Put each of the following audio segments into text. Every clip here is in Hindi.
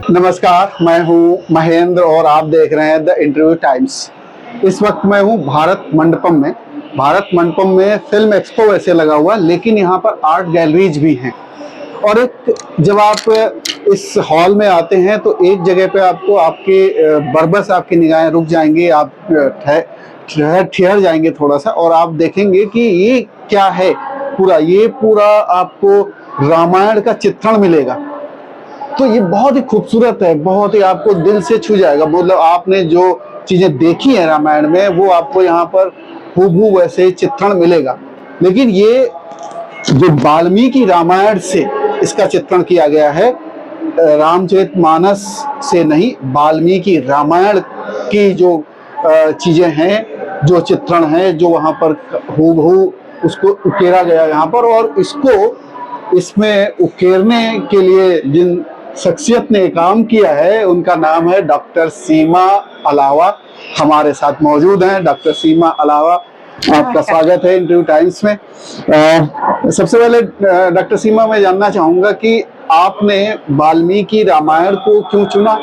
नमस्कार, मैं हूं महेंद्र और आप देख रहे हैं द इंटरव्यू टाइम्स। इस वक्त मैं हूं भारत मंडपम में। भारत मंडपम में फिल्म एक्सपो वैसे लगा हुआ, लेकिन यहाँ पर आर्ट गैलरीज भी हैं। और एक जब आप इस हॉल में आते हैं तो एक जगह पे आपको आपके बरबस आपकी निगाहें रुक जाएंगी, आप ठहर जाएंगे थोड़ा सा और आप देखेंगे कि ये क्या है। ये पूरा आपको रामायण का चित्रण मिलेगा। तो ये बहुत ही खूबसूरत है, बहुत ही आपको दिल से छू जाएगा। मतलब आपने जो चीजें देखी है रामायण में वो आपको यहाँ पर हूबहू वैसे ही चित्रण मिलेगा। लेकिन ये जो वाल्मीकि रामायण से इसका चित्रण किया गया है, रामचरितमानस से नहीं, वाल्मीकि रामायण की जो चीजें हैं, जो चित्रण है, जो वहाँ पर हूबहू उसको उकेरा गया यहाँ पर। और इसमें उकेरने के लिए जिन शख्सियत ने काम किया है उनका नाम है डॉक्टर सीमा अलावा। हमारे साथ मौजूद हैं डॉक्टर सीमा अलावा। आपका स्वागत है इंटरव्यू टाइम्स में। सबसे पहले डॉक्टर सीमा, मैं जानना चाहूंगा कि आपने वाल्मीकि रामायण को क्यों चुना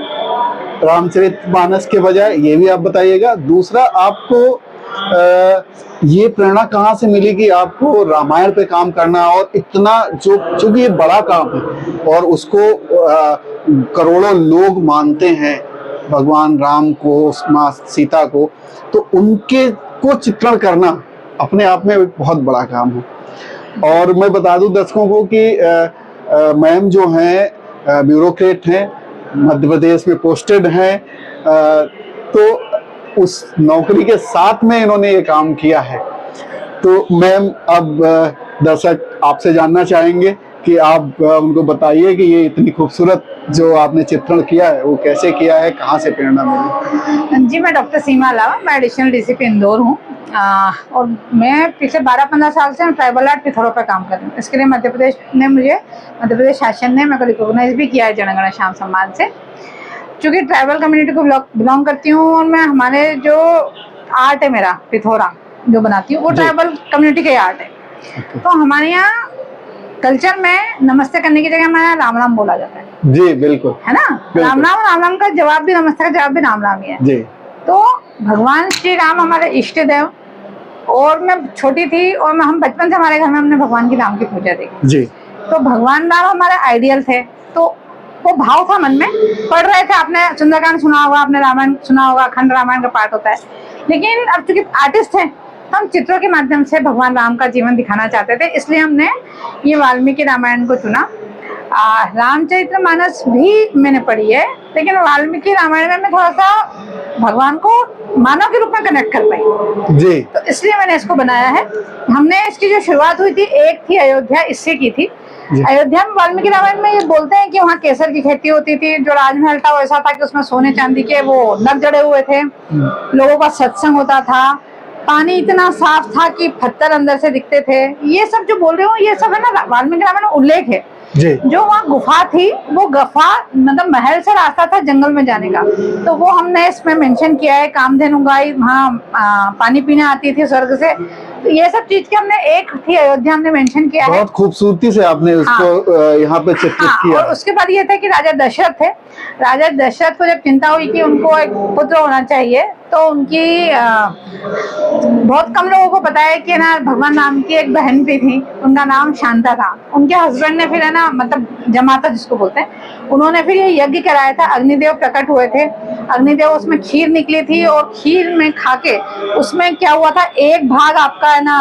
रामचरितमानस के बजाय, ये भी आप बताइएगा। दूसरा, आपको ये प्रेरणा कहाँ से मिली कि आपको रामायण पे काम करना, और इतना चूंकि ये बड़ा काम है और उसको करोड़ों लोग मानते हैं, भगवान राम को, माँ सीता को, तो उनके को चित्रण करना अपने आप में एक बहुत बड़ा काम है। और मैं बता दूं दर्शकों को कि मैम जो हैं ब्यूरोक्रेट हैं, मध्य प्रदेश में पोस्टेड हैं, तो उस नौकरी के साथ में इन्होंने ये काम किया है। तो मैम, अब दर्शक आपसे जानना चाहेंगे कि आप उनको बताइए कि ये इतनी खूबसूरत जो आपने चित्रण किया है वो कैसे किया है, कहाँ से प्रेरणा मिली? जी, मैं डॉक्टर सीमा अलावा, मैं एडिशनल डीसीपी इंदौर हूँ। और मैं पिछले 12-15 साल से ट्राइबल आर्ट पिथौरा पर काम कर रही हूँ। इसके लिए मध्य प्रदेश शासन ने मेरे को रिकॉग्नाइज भी किया है जनगण श्याम सम्मान से। चूँकि ट्राइबल कम्युनिटी को बिलोंग करती हूँ और मैं हमारे जो आर्ट है मेरा पिथौरा जो बनाती हूँ वो ट्राइबल कम्युनिटी का आर्ट है। तो हमारे यहाँ कल्चर में नमस्ते करने की जगह हमारे यहाँ राम राम बोला जाता है। जी बिल्कुल, है ना। राम राम का जवाब भी, नमस्ते का जवाब भी राम राम ही है जी। तो भगवान श्री राम हमारे इष्ट देव, और मैं छोटी थी और हम बचपन से हमारे घर में हमने भगवान की राम की पूजा देखी जी। तो भगवान राम हमारे आइडियल थे। तो वो भाव था मन में। पढ़ रहे थे, आपने सुंदरकांड सुना होगा, आपने रामायण सुना होगा, अखंड रामायण का पाठ होता है। लेकिन अब चूंकि आर्टिस्ट थे तो हम चित्रों के माध्यम से भगवान राम का जीवन दिखाना चाहते थे, इसलिए हमने ये वाल्मीकि रामायण को चुना। रामचरितमानस भी मैंने पढ़ी है, लेकिन वाल्मीकि रामायण में मैं थोड़ा सा भगवान को मानव के रूप में कनेक्ट कर पाई जी। तो इसलिए मैंने इसको बनाया है। हमने इसकी जो शुरुआत हुई थी, एक थी अयोध्या, इससे की थी। अयोध्या में वाल्मीकि रामायण में ये बोलते हैं कि वहाँ केसर की खेती होती थी। जो राजमहल था वो ऐसा था कि उसमें सोने चांदी के वो नग जड़े हुए थे। लोगों का सत्संग होता था। पानी इतना साफ था कि पत्थर अंदर से दिखते थे। ये सब जो बोल रहे हो ये सब है ना वाल्मीकि रामायण में उल्लेख है। जो वहाँ गुफा थी, वो गुफा मतलब महल से रास्ता था जंगल में जाने का, तो वो हमने इसमें मेंशन किया है। कामधेनु गाय वहाँ पानी पीने आती थी स्वर्ग से। तो ये सब चीज के हमने एक थी अयोध्या हमने मेंशन किया है। बहुत खूबसूरती से आपने उसको यहाँ पे चित्रित किया। और उसके बाद ये था कि राजा दशरथ थे। राजा दशरथ को जब चिंता हुई कि उनको एक पुत्र होना चाहिए, तो उनकी बहुत कम लोगों को पता है कि ना भगवान राम की एक बहन भी थी, उनका नाम शांता था। उनके हस्बैंड ने फिर है ना, मतलब जमाता जिसको बोलते हैं, उन्होंने फिर ये यज्ञ कराया था। अग्निदेव प्रकट हुए थे। अग्निदेव, उसमें खीर निकली थी और खीर में खाके उसमें क्या हुआ था, एक भाग आपका है ना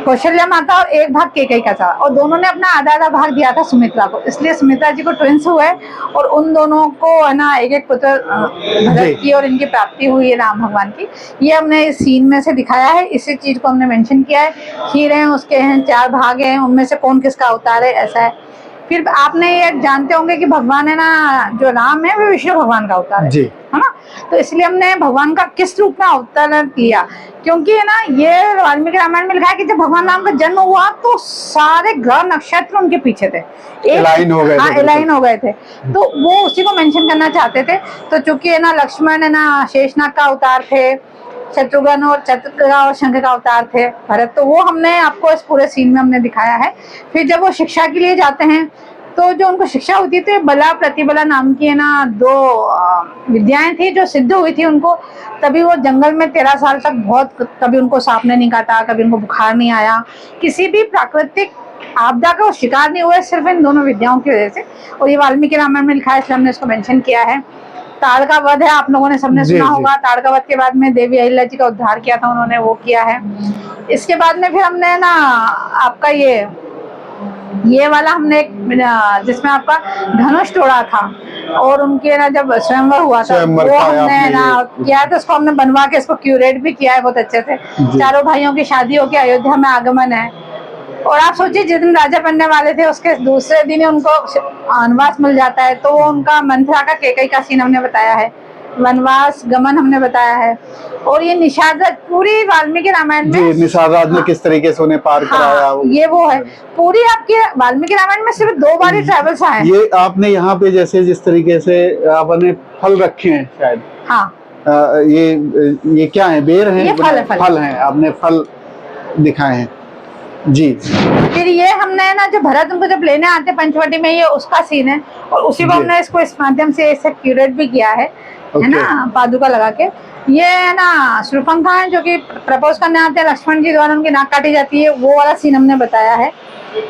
कौशल्या माता और एक भाग केकई का था, और दोनों ने अपना आधा आधा भाग दिया था सुमित्रा को। इसलिए सुमित्रा जी को ट्विंस हुए और उन दोनों को है ना एक एक पुत्र भरत की और इनकी प्राप्ति हुई है राम भगवान की। ये हमने इस सीन में से दिखाया है, इसी चीज को हमने मेंशन किया है। खीर है, उसके हैं 4 भाग हैं, उनमें से कौन किसका अवतार है, ऐसा है। फिर आपने ये जानते होंगे कि भगवान है ना, जो राम है वो विष्णु भगवान का अवतार है ना। तो इसलिए हमने भगवान का किस रूप में अवतार लिया, क्योंकि है ना ये वाल्मीकि रामायण में लिखा है कि जब भगवान राम का जन्म हुआ तो सारे ग्रह नक्षत्र उनके पीछे थे, अलाइन हो गए। हाँ, अलाइन हो गए थे। तो वो उसी को मेंशन करना चाहते थे। तो चूंकि है ना लक्ष्मण है ना शेषनाग का अवतार थे, शत्रुघ्न और चतुर्गा और शंख का अवतार थे भरत, तो वो हमने आपको इस पूरे सीन में हमने दिखाया है। फिर जब वो शिक्षा के लिए जाते हैं तो जो उनको शिक्षा हुई थी तो ये बला प्रतिबला नाम की है ना 2 विद्याएं थी जो सिद्ध हुई थी उनको। तभी वो जंगल में 13 साल तक बहुत, कभी उनको सांप ने नहीं काटा, कभी उनको बुखार नहीं आया, किसी भी प्राकृतिक आपदा का वो शिकार नहीं हुए, सिर्फ इन दोनों विद्याओं की वजह से। और ये वाल्मीकि रामायण में लिखा है, इसलिए हमने इसको मेंशन किया है। ताड़ का वध है, आप लोगों ने सबने जी, सुना जी। होगा। ताड़ का वध के बाद में देवी अहिल्या जी का उद्धार किया था उन्होंने, वो किया है। इसके बाद में फिर हमने ना आपका ये वाला हमने एक जिसमें आपका धनुष तोड़ा था और उनके ना जब स्वयंवर हुआ था स्वयंवर वो का हमने आपने ना किया था। उसको हमने बनवा के इसको क्यूरेट भी किया है बहुत अच्छे से। चारों भाइयों की शादी होके अयोध्या में आगमन है। और आप सोचिए जिस दिन राजा बनने वाले थे उसके दूसरे दिन ही उनको वनवास मिल जाता है। तो वो उनका मंथरा का केकई का सीन हमने बताया है, वनवास गमन हमने बताया है। और ये निषाद पूरी वाल्मीकि रामायण जी, में निषाद राज ने किस तरीके से उन्हें पार कराया। हाँ, ये वो है पूरी आपके वाल्मीकि रामायण में सिर्फ 2 बार ही ट्रेवल्स आए हैं। ये आपने यहाँ पे जैसे जिस तरीके से आपने फल रखे हैं शायद, हाँ ये क्या है, बेर हैं? ये फल है, फल हैं, आपने फल दिखाए हैं जी। फिर ये हमने ना जो भरत उनको जब लेने आते पंचवटी में, ये उसका सीन है। और उसी को जी। हमने इसको इस माध्यम से इसे क्यूरेट भी किया है ना, पादुका लगा के। ये है ना शूर्पणखा है जो कि प्रपोज करने आते हैं लक्ष्मण जी द्वारा, उनकी नाक काटी जाती है, वो वाला सीन हमने बताया है।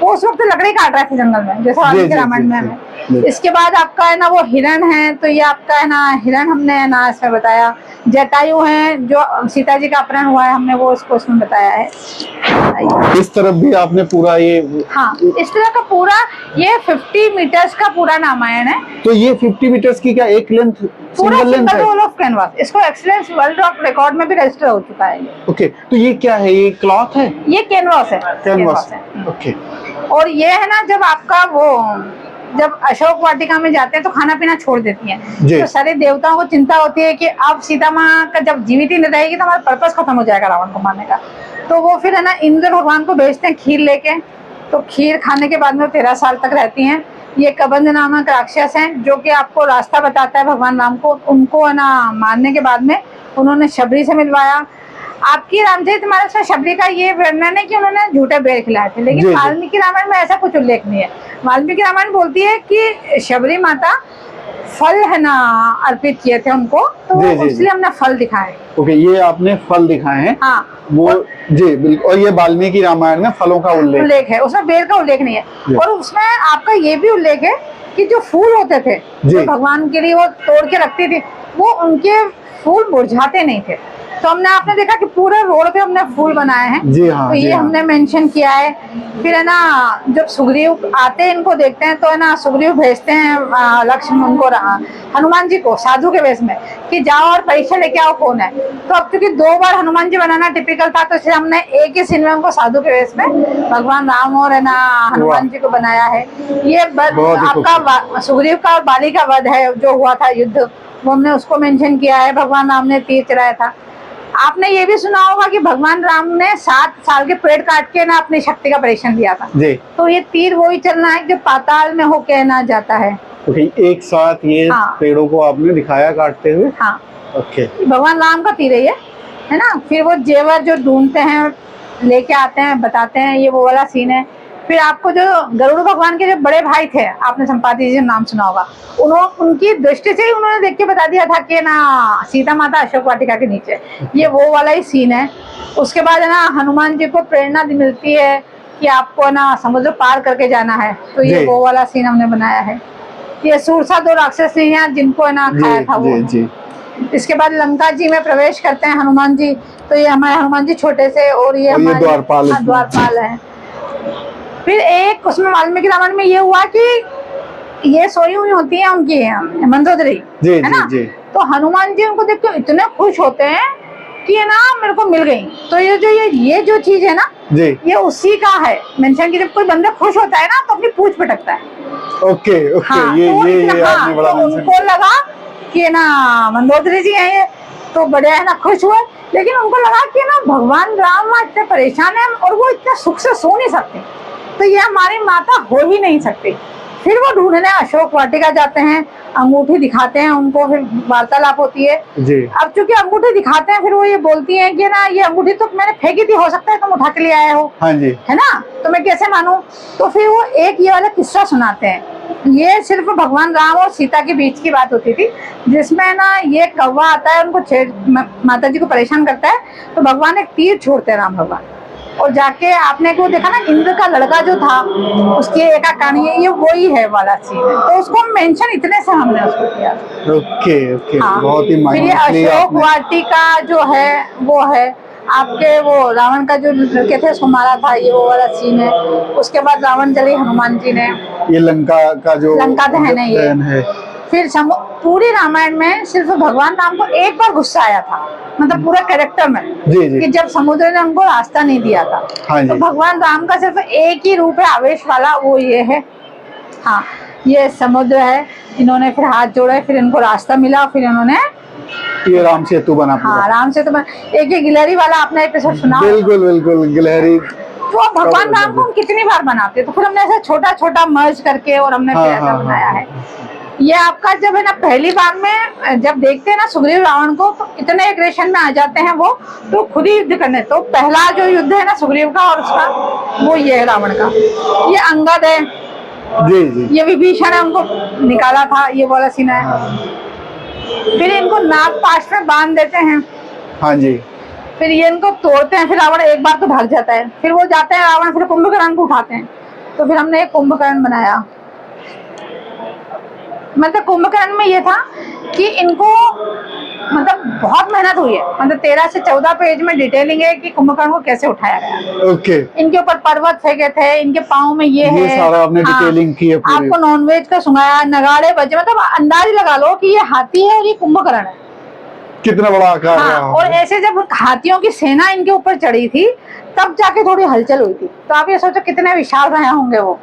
वो उस वक्त लकड़ी काट रहे थे जंगल में, जैसा वाल्मीकि रामायण में हमें। इसके बाद आपका है ना वो हिरण है, तो ये आपका है ना हिरण हमने है ना इसमें बताया। जटायु है जो सीता जी का अपहरण हुआ है, हमने वो इसको इसमें बताया है। इस तरफ भी आपने पूरा ये, हाँ इस तरह का पूरा ये 50 मीटर्स का पूरा रामायण है। तो ये 50 मीटर्स की क्या एक लेंथ, पूरा सिंगल लेंथ सिंगल है? रोल ऑफ कैनवास, इसको एक्सीलेंस वर्ल्ड ऑफ रिकॉर्ड में भी रजिस्टर हो चुका है। ओके, तो ये क्या है, ये क्लॉथ है? ये कैनवास है, कैनवास है। ओके। और ये है ना जब आपका वो जब अशोक वाटिका में जाते हैं तो खाना पीना छोड़ देती हैं, तो सारे देवताओं को चिंता होती है कि अब सीता माँ का जब जीवित ही नहीं रहेगी तो हमारा पर्पस खत्म हो जाएगा रावण को मारने का। तो वो फिर है ना इंद्र भगवान को भेजते हैं खीर लेके। तो खीर खाने के बाद में 13 साल तक रहती हैं। ये कबंध नामक राक्षस हैं जो कि आपको रास्ता बताता है भगवान राम को। उनको है ना मारने के बाद में उन्होंने शबरी से मिलवाया। आपकी रामचरितमानस में शबरी का ये वर्णन है कि उन्होंने झूठे बेर खिलाए थे, लेकिन वाल्मीकि रामायण में ऐसा कुछ उल्लेख नहीं है। वाल्मीकि रामायण बोलती है कि शबरी माता फल है ना अर्पित किए थे उनको, तो इसलिए हमने फल दिखाए। ओके, ये आपने फल दिखाए हैं। हाँ वो जी बिल्कुल। और ये वाल्मीकि रामायण में फलों का उल्लेख है, उसमें बेर का उल्लेख नहीं है। और उसमें आपका ये भी उल्लेख है कि जो फूल होते थे जो भगवान के लिए वो तोड़ के रखती थी, वो उनके फूल मुरझाते नहीं थे। तो हमने आपने देखा कि पूरे रोड पे हमने फूल बनाए हैं। जी हाँ, तो ये हमने मेंशन किया है। फिर है ना जब सुग्रीव आते हैं इनको देखते हैं तो है ना सुग्रीव भेजते हैं लक्ष्मण उनको हनुमान जी को साधु के वेश में कि जाओ और परीक्षा लेके आओ कौन है। तो अब क्योंकि 2 बार हनुमान जी बनाना टिपिकल था, तो इसलिए हमने एक ही सीन में उनको साधु के वेश में भगवान राम और है ना हनुमान जी को बनाया है। ये आपका सुग्रीव का और बाली का वध है जो हुआ था युद्ध, वो हमने उसको मेंशन किया है। भगवान राम ने तीर चलाया था। आपने ये भी सुना होगा कि भगवान राम ने 7 साल के पेड़ काट के ना अपनी शक्ति का परीक्षण दिया था जी। तो ये तीर वही चलना है जो पाताल में होके ना जाता है। ओके, एक साथ ये पेड़ों को आपने दिखाया काटते हुए। हाँ ओके, भगवान राम का तीर है ना। फिर वो जेवर जो ढूंढते हैं लेके आते हैं बताते हैं, ये वो वाला सीन है। फिर आपको जो गरुड़ भगवान के जो बड़े भाई थे, आपने संपाति जी नाम सुना होगा, उनकी दृष्टि से ही उन्होंने देख के बता दिया था कि ना सीता माता अशोक वाटिका के नीचे, ये वो वाला ही सीन है। उसके बाद है ना हनुमान जी को प्रेरणा मिलती है कि आपको ना समुद्र पार करके जाना है, तो ये वो वाला सीन हमने बनाया है। ये सूरसा 2 राक्षस हैं जिनको है ना खाया था वो। इसके बाद लंका जी में प्रवेश करते हैं हनुमान जी, तो ये हमारे हनुमान जी छोटे से और ये हमारे द्वारपाल है। फिर एक उसमें वाल्मीकि रामायण में ये हुआ कि ये सोई हुई होती है उनकी मंदोदरी है ना, तो हनुमान जी उनको देख के इतने खुश होते हैं कि ये ना मेरे को मिल गई। तो ये जो चीज है ना ये उसी का है मेंशन कि जब कोई बंदा खुश होता है ना तो अपनी पूंछ पटकता है। ओके ओके, हाँ, ये आपने बड़ा तो उनको लगा कि ना मंदोदरी जी है ये, तो बड़े है ना खुश हुए। लेकिन उनको लगा कि ना भगवान राम इतने परेशान है और वो इतने सुख से सो नहीं सकते, तो ये हमारी माता हो ही नहीं सकती। फिर वो ढूंढने अशोक वाटिका जाते हैं, अंगूठी दिखाते हैं उनको, फिर वार्तालाप होती है जी। अब चूंकि अंगूठी दिखाते हैं फिर वो ये बोलती हैं कि ना ये अंगूठी तो मैंने फेंकी थी, हो सकता है तुम उठा के ले आए हो। हाँ जी। है ना, तो मैं कैसे मानूं। तो फिर वो एक ये वाला किस्सा सुनाते हैं ये सिर्फ भगवान राम और सीता के बीच की बात होती थी, जिसमें ना ये कौवा आता है, उनको माता जी को परेशान करता है, तो भगवान एक तीर छोड़ते हैं राम भगवान, और जाके आपने को देखा ना इंद्र का लड़का जो था उसकी एक कहानी है, ये वही है वाला सीन है, तो उसको मेंशन इतने से हमने उसको किया। ओके ओके, हाँ। बहुत ही फिर ये माइन्यूटली अशोक आपने। वाटिका जो है वो है आपके, वो रावण का जो लड़के थे उसको मारा था, ये वो वाला सीन है। उसके बाद रावण जली हनुमान जी ने, ये लंका का जो लंका दहन है ये। दहन है। फिर पूरी रामायण में सिर्फ भगवान राम को एक बार गुस्सा आया था, मतलब पूरा कैरेक्टर में, जी जी। कि जब समुद्र ने उनको रास्ता नहीं दिया था। हाँ जी। तो भगवान राम का सिर्फ एक ही रूप है आवेश वाला, वो ये है। हाँ, ये समुद्र है, इन्होंने फिर हाथ जोड़े, फिर इनको रास्ता मिला, फिर इन्होंने ये राम सेतु बना पूरा। हाँ राम सेतु बना। एक ये गिलहरी वाला आपने एपिसोड सुना होगा। बिल्कुल बिल्कुल, गिलहरी। तो भगवान राम को हम कितनी बार बनाते, तो फिर हमने ऐसा छोटा छोटा मर्ज करके और हमने फिर ऐसा बनाया है। ये आपका जब है ना पहली बार में जब देखते हैं ना सुग्रीव रावण को, तो इतने एग्रेशन में आ जाते हैं वो, तो खुद ही युद्ध करने। तो पहला जो युद्ध है ना सुग्रीव का और उसका, वो ये है रावण का। ये अंगद है, जी जी। ये विभीषण है, उनको निकाला था, ये वाला सीन है। फिर इनको नाग पाश में बांध देते हैं। हाँ जी। फिर ये इनको तोड़ते हैं, फिर रावण एक बार तो भाग जाता है, फिर वो जाते हैं रावण, फिर कुंभकर्ण को उठाते हैं। तो फिर हमने एक कुंभकर्ण बनाया। मतलब कुंभकर्ण में ये था कि इनको मतलब बहुत मेहनत हुई है, मतलब 13 से 14 पेज में डिटेलिंग है कि कुंभकर्ण को कैसे उठाया गया। ओके। इनके ऊपर पर्वत फेंके थे, इनके पाँव में ये है, सारा आपने डिटेलिंग की है पूरी। आपको नॉनवेज का सुनाया, नगाड़े बजे, मतलब अंदाज लगा लो कि ये हाथी है और ये कुंभकर्ण है, कितना बड़ा आकार हाँ। है। और ऐसे जब हाथियों की सेना इनके ऊपर चढ़ी थी तब जाके थोड़ी हलचल हुई थी। तो आप ये सोचो कितने विशाल रहे होंगे वो।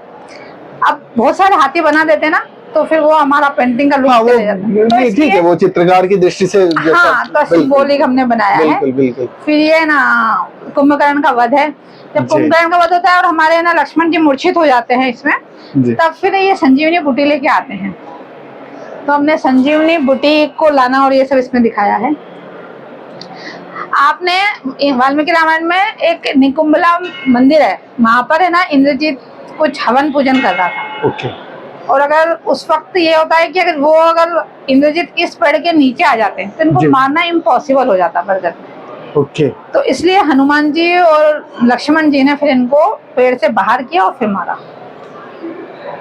अब बहुत सारे हाथी बना देते ना, तो फिर वो हमारा पेंटिंग का लुक हाँ, चले जाता है। तो ठीक है, वो चित्रकार की दृष्टि से हाँ, तो सिंबॉलिक हमने बनाया है। बिल्कुल बिल्कुल। फिर ये ना कुंभकर्ण का वध है। जब कुंभकर्ण का वध होता है और हमारे ना लक्ष्मण जी मूर्छित हो जाते हैं इसमें, तब फिर ये संजीवनी बूटी लेके आते हैं। तो हमने संजीवनी बूटी को लाना और ये सब इसमें दिखाया है। आपने वाल्मीकि रामायण में एक निकुंभला मंदिर है, वहां पर है ना इंद्रजीत कुछ हवन पूजन कर रहा था। ओके। और अगर उस वक्त ये होता है कि अगर इंद्रजीत इस पेड़ के नीचे आ जाते हैं तो इनको मारना इम्पॉसिबल हो जाता बरगद में। ओके। तो इसलिए हनुमान जी और लक्ष्मण जी ने फिर इनको पेड़ से बाहर किया और फिर मारा।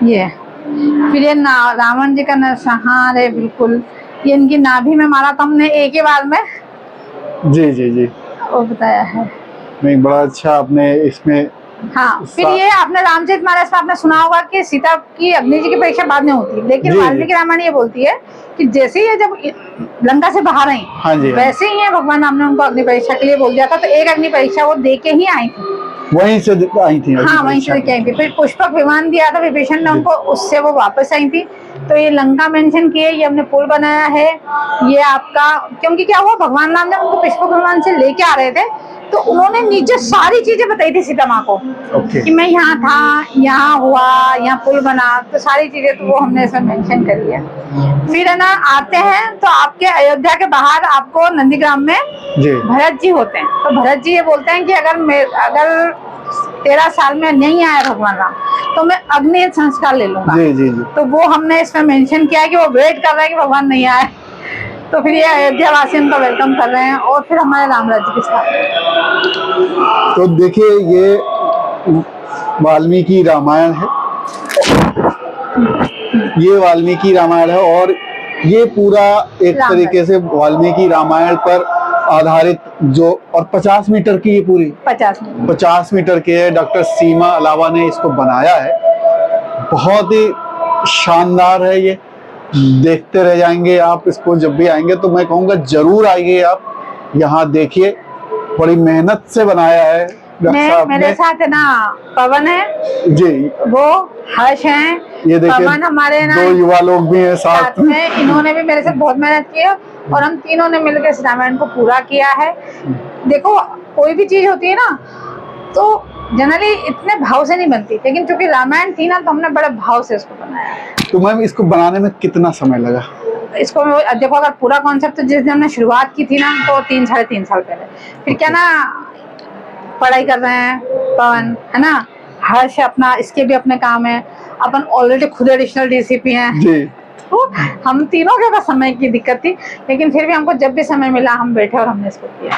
ये फिर ये रावण जी का नरसंहार है, बिल्कुल ये इनकी नाभि में मारा था हमने एक ही बार में। जी जी जी, वो बताया है। नहीं, बड़ा अच्छा आपने इसमें। हाँ, फिर ये आपने रामचरितमानस में आपने सुना होगा कि सीता की अग्नि जी की परीक्षा बाद में होती है, लेकिन वाल्मीकि रामायण ये बोलती है कि जैसे ही ये जब लंका से बाहर आई, हाँ जी, वैसे ही भगवान राम ने उनको अग्नि परीक्षा के लिए बोल दिया था। तो एक अग्नि परीक्षा वो दे के ही आई थी, वहीं से आई थी। हाँ, वहीं से आई थी। फिर पुष्पक विमान दिया था विभीषण ने उनको, उससे वो वापस आई थी। तो ये लंका मेंशन किए, ये हमने पुल बनाया है। ये आपका क्योंकि क्या हुआ, भगवान राम जब उनको पुष्पक विमान से लेके आ रहे थे तो उन्होंने नीचे सारी चीजें बताई थी सीता माँ को, कि मैं यहाँ था, यहाँ हुआ, यहाँ पुल बना, तो सारी चीजें तो वो हमने इसमें मेंशन करी है। फिर है ना आते हैं तो आपके अयोध्या के बाहर आपको नंदीग्राम में भरत जी होते हैं। तो भरत जी ये बोलते हैं कि अगर 13 साल में नहीं आया भगवान राम तो मैं अग्नि संस्कार ले लूंगा। जी जी जी। तो वो हमने इसमें मेंशन किया है कि वो वेट कर रहे हैं कि भगवान नहीं आए। तो फिर ये अयोध्या वासी उनका वेलकम कर रहे हैं और फिर हमारे राम राज्य के साथ। तो देखिए, ये वाल्मीकि रामायण है, ये वाल्मीकि रामायण है, और ये पूरा एक तरीके से वाल्मीकि रामायण पर आधारित जो, और 50 मीटर की ये पूरी 50 मीटर की है। डॉक्टर सीमा अलावा ने इसको बनाया है, बहुत ही शानदार है। ये देखते रह जाएंगे आप इसको, जब भी आएंगे तो मैं कहूँगा जरूर आइए आप यहाँ देखिए, बड़ी मेहनत से बनाया है डॉक्टर साहब ने। मेरे साथ है ना पवन है जी, वो हर्ष हैं, ये देखिए पवन हमारे ना 2 युवा लोग भी हैं साथ में। इन्होंने भी मेरे साथ बहुत मेहनत की है और हम तीनों ने मिलकर इस रामायण को पूरा किया है। देखो, कोई भी चीज होती है ना तो जनरली इतने भाव से नहीं बनती, लेकिन चूंकि रामायण थी ना तो हमने बड़े भाव से इसको बनाया। तो मैम, इसको बनाने में कितना समय लगा? इसको देखो, अगर पूरा कॉन्सेप्ट जिस दिन हमने शुरुआत की थी ना तो 3-3.5 साल पहले। फिर क्या ना, पढ़ाई कर रहे हैं पवन, है ना, हर्ष अपना, इसके भी अपने काम है, अपन ऑलरेडी खुद एडिशनल डीसीपी हैं, जी तो हम तीनों के पास समय की दिक्कत थी, लेकिन फिर भी हमको जब भी समय मिला हम बैठे और हमने इसको किया।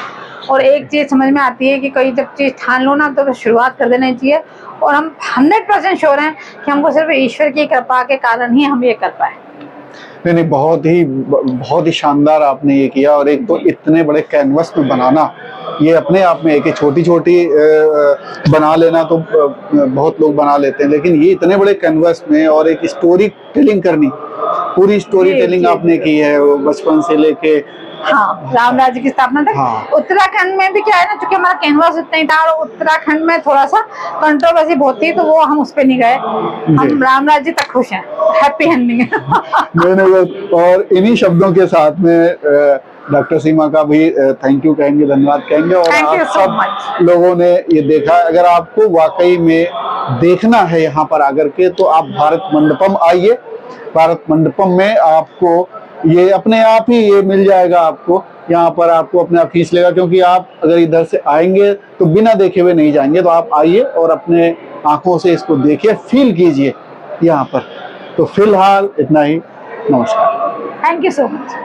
और एक चीज समझ में आती है कि कोई जब चीज ठान लो ना तो शुरुआत कर देना चाहिए, और हम 100% श्योर हैं कि हमको सिर्फ ईश्वर की कृपा के कारण ही हम ये कर पाए। नहीं, बहुत ही शानदार आपने ये किया। और एक तो इतने बड़े कैनवस में बनाना, ये अपने आप में एक छोटी छोटी बना लेना तो बहुत लोग बना लेते हैं, लेकिन ये इतने बड़े कैनवस में और एक स्टोरी टेलिंग करनी, पूरी स्टोरी टेलिंग आपने की है, वो बचपन से लेके। हाँ, राम राज्य की स्थापना तक। हाँ। उत्तराखंड में भी क्या है ना, क्योंकि हमारा कैनवास इतना ही था और उत्तराखंड में थोड़ा सा कंट्रोवर्सी बहुत थी, तो वो हम उस पे नहीं गए। हम राम राज्य तक खुश हैं, हैप्पी एंडिंग है। और इन्हीं शब्दों के साथ में डॉक्टर सीमा का भी थैंक यू कहेंगे, धन्यवाद कहेंगे। और Thank you आप so सब much. लोगों ने ये देखा, अगर आपको वाकई में देखना है यहाँ पर आकर के, तो आप भारत मंडपम आइए। भारत मंडपम में आपको ये अपने आप ही ये मिल जाएगा, आपको यहाँ पर आपको अपने आप खींच लेगा, क्योंकि आप अगर इधर से आएंगे तो बिना देखे हुए नहीं जाएंगे। तो आप आइए और अपने आंखों से इसको देखिए, फील कीजिए यहाँ पर। तो फिलहाल इतना ही, नमस्कार। Thank you so much.